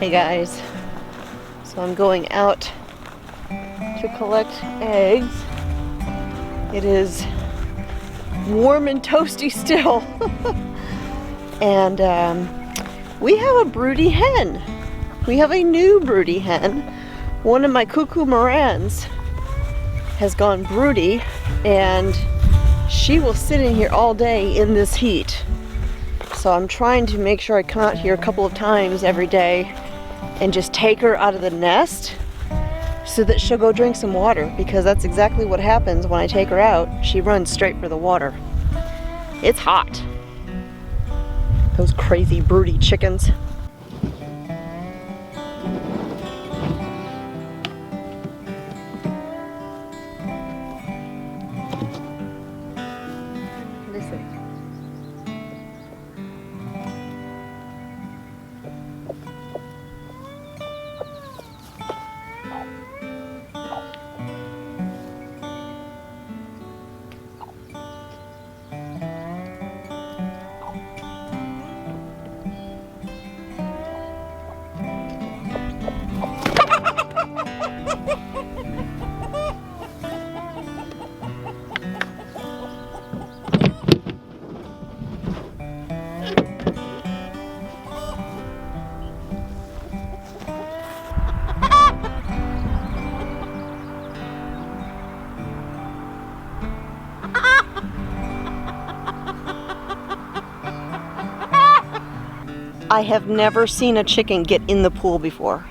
Hey guys, so I'm going out to collect eggs. It is warm and toasty still. And we have a broody hen. We have a new broody hen. One of my cuckoo Morans has gone broody, and she will sit in here all day in this heat. So I'm trying to make sure I come out here a couple of times every day and just take her out of the nest so that she'll go drink some water, because that's exactly what happens when I take her out. She runs straight for the water. It's hot. Those crazy broody chickens. Listen. I have never seen a chicken get in the pool before.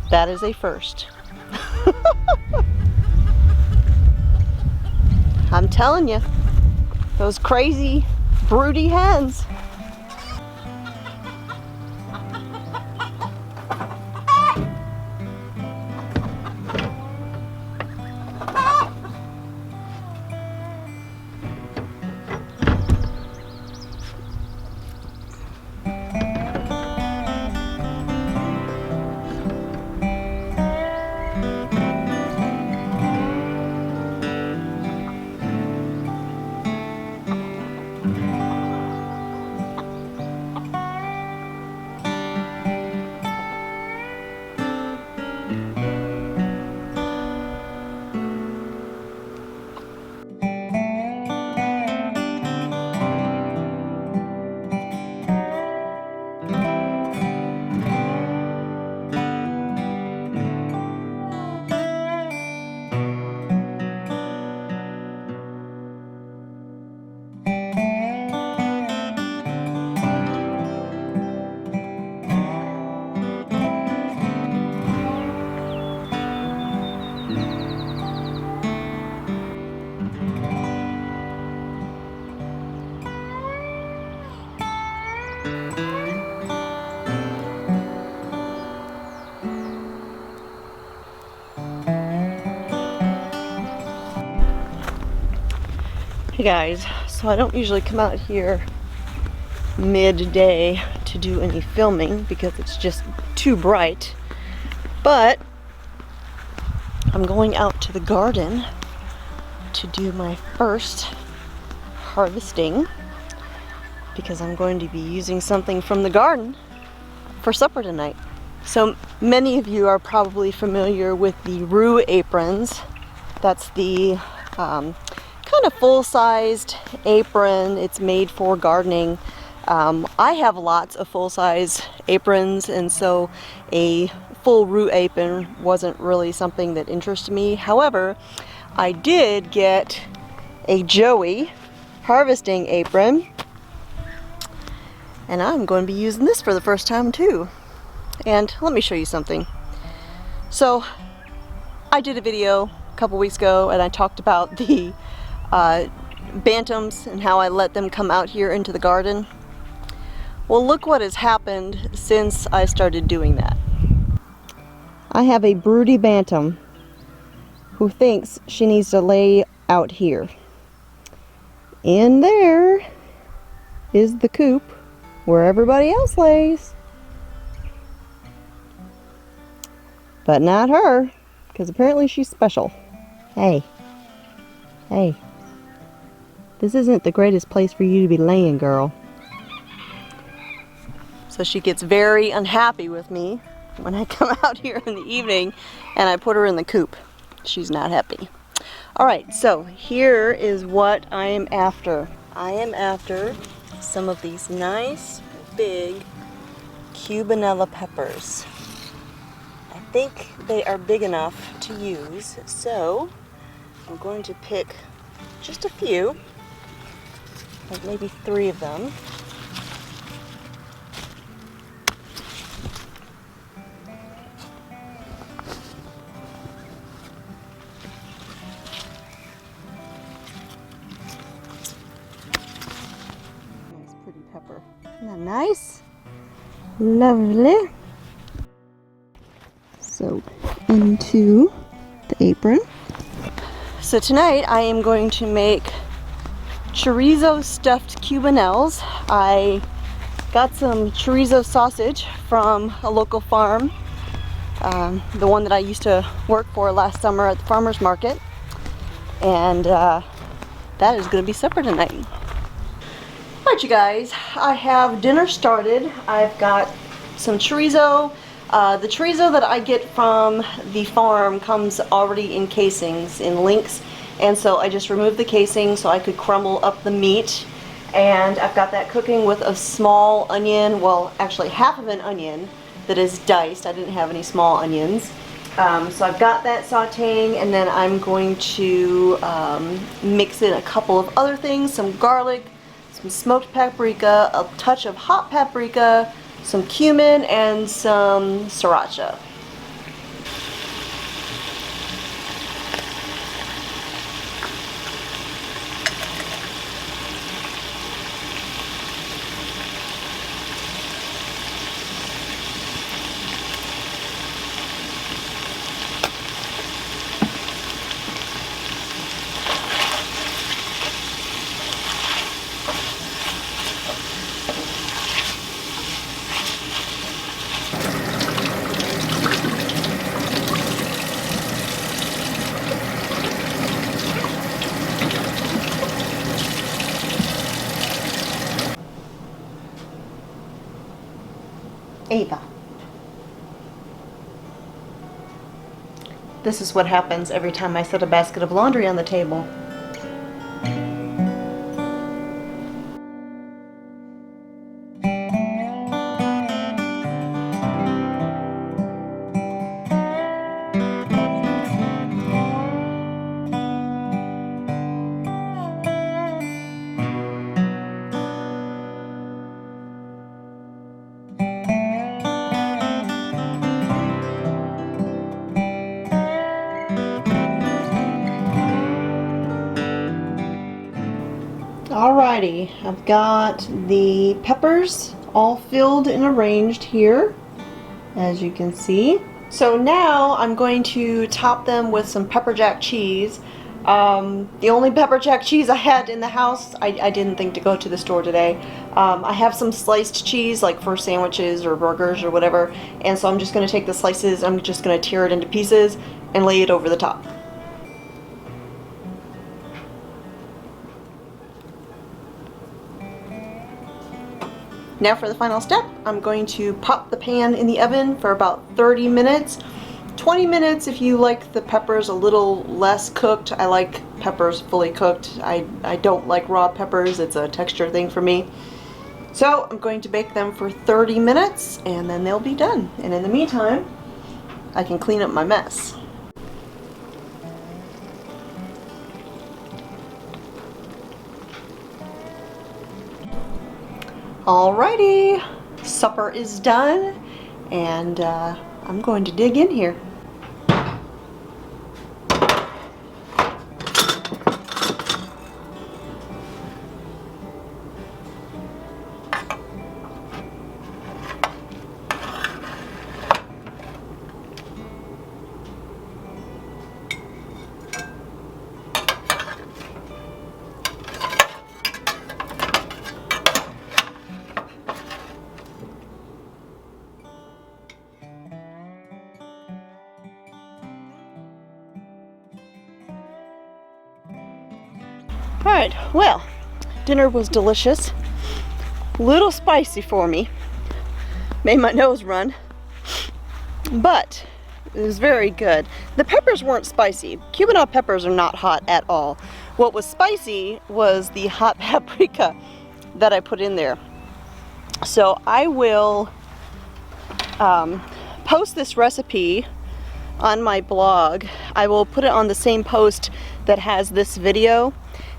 That is a first. I'm telling you, those crazy broody hens. Hey guys, so I don't usually come out here midday to do any filming because it's just too bright, but I'm going out to the garden to do my first harvesting because I'm going to be using something from the garden for supper tonight. So many of you are probably familiar with the Roo aprons. That's the kind of full-sized apron. It's made for gardening. I have lots of full-size aprons, and so a full Roo apron wasn't really something that interested me. However, I did get a Joey harvesting apron, and I'm going to be using this for the first time too. And let me show you something. So I did a video a couple weeks ago and I talked about the bantams and how I let them come out here into the garden. Well, look what has happened since I started doing that. I have a broody bantam who thinks she needs to lay out here. In there is the coop where everybody else lays. But not her, because apparently she's special. Hey. Hey. This isn't the greatest place for you to be laying, girl. So she gets very unhappy with me when I come out here in the evening and I put her in the coop. She's not happy. All right, so here is what I am after. I am after some of these nice big Cubanella peppers. I think they are big enough to use, so I'm going to pick just a few, like maybe 3 of them. Nice pretty pepper. Isn't that nice? Lovely. So into the apron. So tonight I am going to make chorizo stuffed Cubanelles. I got some chorizo sausage from a local farm, the one that I used to work for last summer at the farmer's market, and that is going to be supper tonight. Alright you guys, I have dinner started. I've got some chorizo. The chorizo that I get from the farm comes already in casings, in links, and so I just removed the casing so I could crumble up the meat. And I've got that cooking with a small onion, well actually half of an onion that is diced. I didn't have any small onions. So I've got that sauteing, and then I'm going to mix in a couple of other things, some garlic, some smoked paprika, a touch of hot paprika, some cumin, and some sriracha. Ava. This is what happens every time I set a basket of laundry on the table. Alrighty, I've got the peppers all filled and arranged here, as you can see. So now I'm going to top them with some pepper jack cheese. The only pepper jack cheese I had in the house, I didn't think to go to the store today. I have some sliced cheese, like for sandwiches or burgers or whatever, and so I'm just going to take the slices, I'm just going to tear it into pieces and lay it over the top. Now for the final step, I'm going to pop the pan in the oven for about 30 minutes. 20 minutes if you like the peppers a little less cooked. I like peppers fully cooked. I don't like raw peppers. It's a texture thing for me. So I'm going to bake them for 30 minutes and then they'll be done. And in the meantime, I can clean up my mess. Alrighty, supper is done, and I'm going to dig in here. Alright, well, dinner was delicious. A little spicy for me. Made my nose run. But it was very good. The peppers weren't spicy. Cuban peppers are not hot at all. What was spicy was the hot paprika that I put in there. So I will post this recipe on my blog. I will put it on the same post that has this video,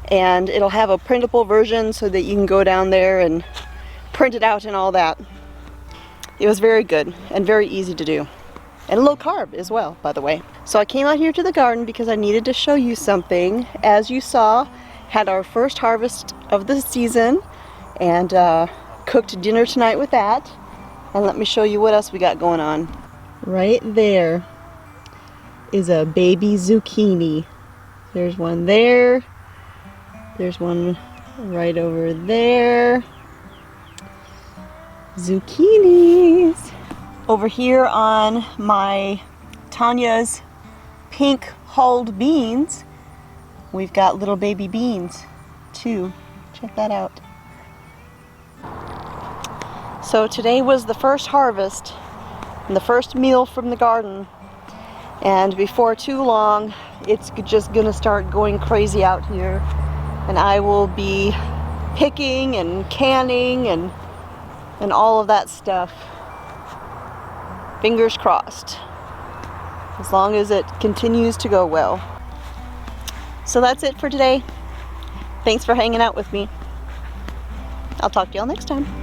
and it'll have a printable version so that you can go down there and print it out and all that. It was very good and very easy to do. And low carb as well, by the way. So I came out here to the garden because I needed to show you something. As you saw, had our first harvest of the season, and cooked dinner tonight with that. And let me show you what else we got going on. Right there is a baby zucchini. There's one there. There's one right over there. Zucchinis. Over here on my Tanya's pink hulled beans, we've got little baby beans too. Check that out. So today was the first harvest and the first meal from the garden, and before too long it's just gonna start going crazy out here, and I will be picking and canning and all of that stuff. Fingers crossed, as long as it continues to go well. So that's it for today. Thanks for hanging out with me. I'll talk to y'all next time.